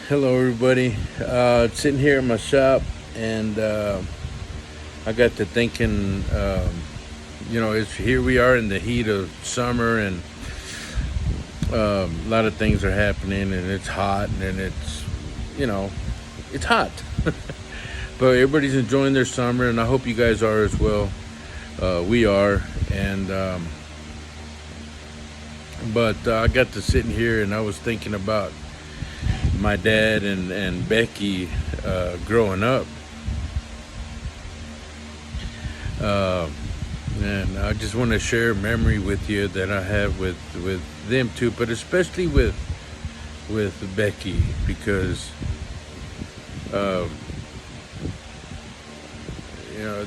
Hello, everybody. Sitting here in my shop, and I got to thinking. It's here we are in the heat of summer, and a lot of things are happening, and it's hot, and you know, it's hot. But everybody's enjoying their summer, and I hope you guys are as well. We are, and but I got to sitting here, and I was thinking about my dad and Becky growing up. Uh, and I just want to share a memory with you that I have with them too, but especially with Becky because uh,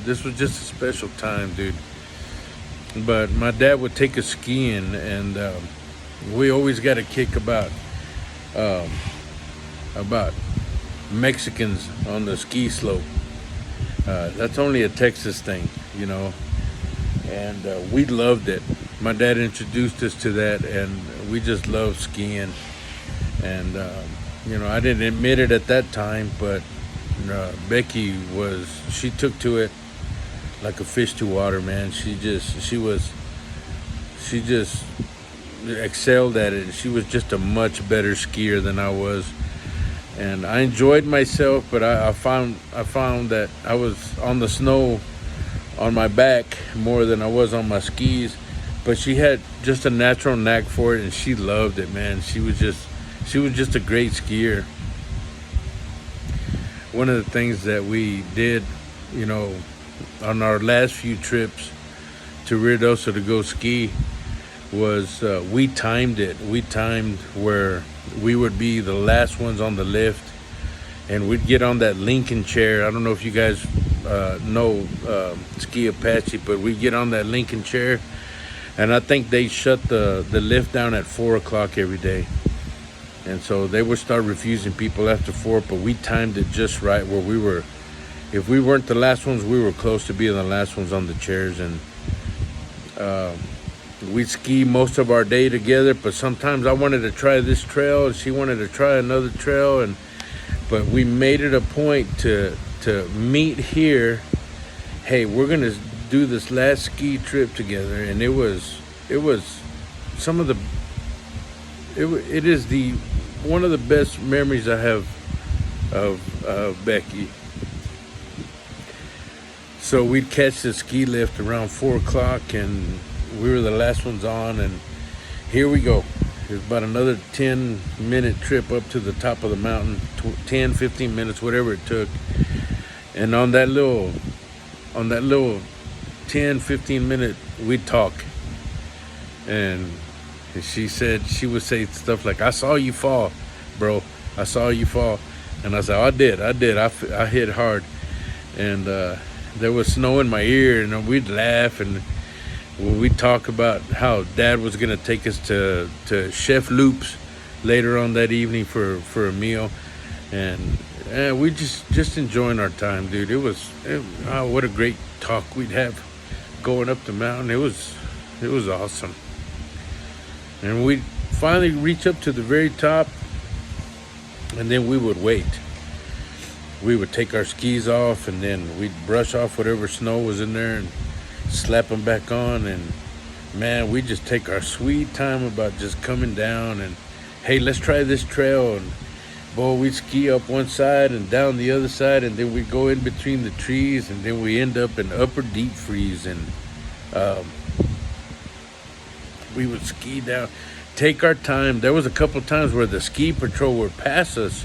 this was just a special time, dude. But my dad would take us skiing, and we always got a kick um, about Mexicans on the ski slope. That's only a Texas thing, and we loved it. My dad introduced us to that, and we just loved skiing. And I didn't admit it at that time, but Becky she took to it like a fish to water, man. She just excelled at it. She was just a much better skier than I was, and I enjoyed myself. But I found that I was on the snow on my back more than I was on my skis. But she had just a natural knack for it, and she loved it, man. She was just a great skier. One of the things that we did, you know, on our last few trips to Ruidoso to go ski was we timed it. We timed where we would be the last ones on the lift, and we'd get on that Lincoln chair. I don't know if you guys know Ski Apache, but we'd get on that Lincoln chair, and I think they shut the lift down at 4 o'clock every day. And so they would start refusing people after 4, but we timed it just right where we were. If we weren't the last ones, we were close to being the last ones on the chairs. And we'd ski most of our day together, but sometimes I wanted to try this trail and she wanted to try another trail. But we made it a point to meet here. Hey, we're going to do this last ski trip together. And it was some of the, it is the one of the best memories I have of Becky. So we'd catch the ski lift around 4 o'clock, and we were the last ones on, and here we go. It was about another 10-minute trip up to the top of the mountain, 10, 15 minutes, whatever it took. And on that little 10, 15-minute, we'd talk. And she would say stuff like, "I saw you fall, bro. I saw you fall." And I said, "I did. I hit hard." And there was snow in my ear, and we'd laugh, and we'd talk about how Dad was going to take us to Chef Loop's later on that evening for a meal. And we just enjoying our time, dude. What a great talk we'd have going up the mountain. It was awesome. And we'd finally reach up to the very top, and then we would wait. We would take our skis off, and then we'd brush off whatever snow was in there and slap them back on. And man, we just take our sweet time about just coming down and, hey, let's try this trail. And boy, we'd ski up one side and down the other side, and then we'd go in between the trees, and then we end up in upper deep freeze. And we would ski down, take our time. There was a couple of times where the ski patrol would pass us,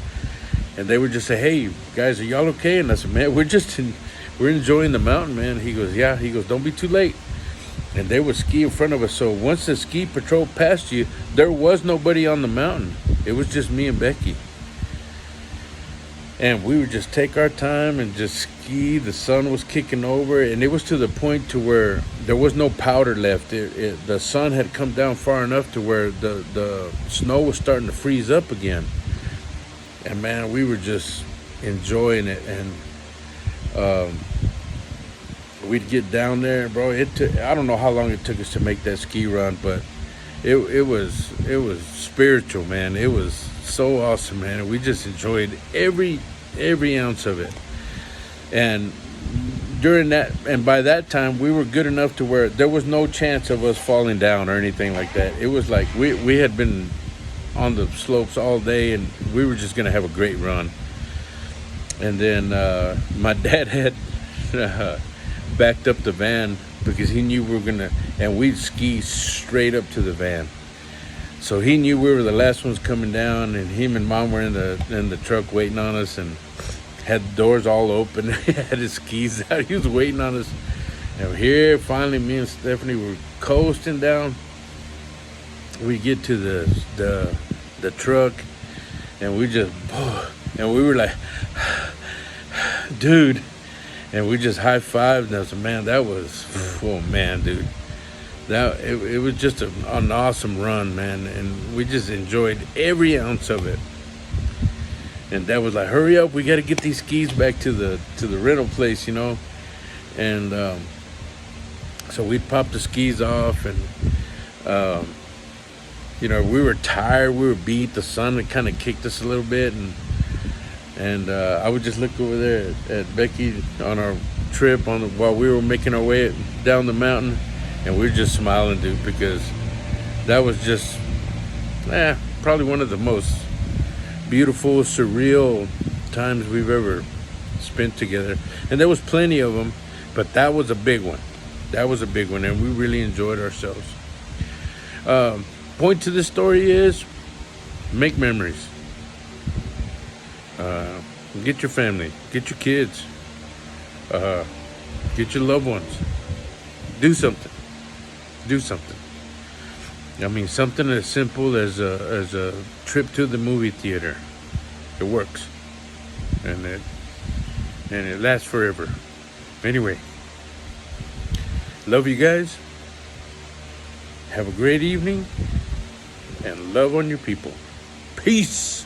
and they would just say, "Hey, guys, are y'all okay?" And I said, "Man, we're enjoying the mountain, man." He goes, "Yeah." He goes, "Don't be too late." And they would ski in front of us. So once the ski patrol passed you, there was nobody on the mountain. It was just me and Becky. And we would just take our time and just ski. The sun was kicking over, and it was to the point to where there was no powder left. The sun had come down far enough to where the snow was starting to freeze up again. And man, we were just enjoying it. And we'd get down there, bro. I don't know how long it took us to make that ski run, but it was spiritual, man. It was so awesome, man. And we just enjoyed every ounce of it. And during that, and by that time, we were good enough to where there was no chance of us falling down or anything like that. It was like we had been on the slopes all day, and we were just gonna have a great run. And then my dad had backed up the van because he knew we were gonna, and we'd ski straight up to the van. So he knew we were the last ones coming down, and him and Mom were in the truck waiting on us, and had the doors all open. He had his skis out. He was waiting on us. And here, finally, me and Stephanie were coasting down. We get to the truck, and we just, and we were like, dude, and we just high-fived, and I said, man, that was, oh man, dude. It was just an awesome run, man, and we just enjoyed every ounce of it. And Dad was like, hurry up, we got to get these skis back to the rental place, you know. And so we popped the skis off, and you know, we were tired, we were beat, the sun had kind of kicked us a little bit, and I would just look over there at Becky on our trip while we were making our way down the mountain. And we were just smiling, dude, because that was just, probably one of the most beautiful, surreal times we've ever spent together. And there was plenty of them, but that was a big one. That was a big one, and we really enjoyed ourselves. Point to this story is, make memories. Get your family, get your kids, get your loved ones. Do something. Do something. I mean, something as simple as a trip to the movie theater. It works, and it lasts forever. Anyway, love you guys. Have a great evening, and love on your people. Peace.